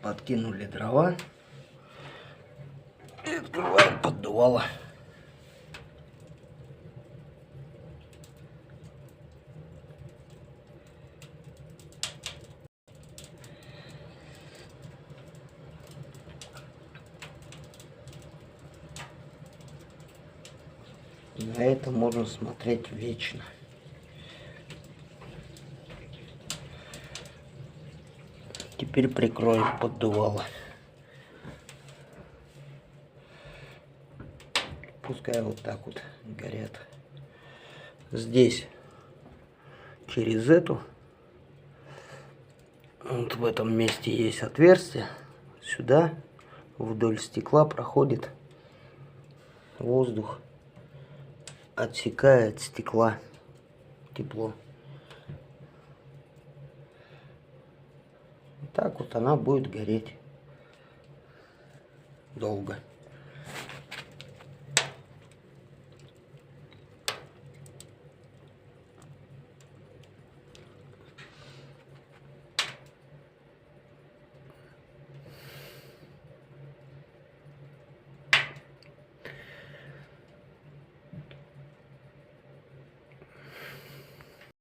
Подкинули дрова. И открываем поддувало. На это можно смотреть вечно. Теперь прикроем поддувало. Пускай вот так вот горят. Здесь через эту, вот в этом месте есть отверстие. Сюда вдоль стекла проходит воздух, отсекает стекла тепло. Так вот она будет гореть долго.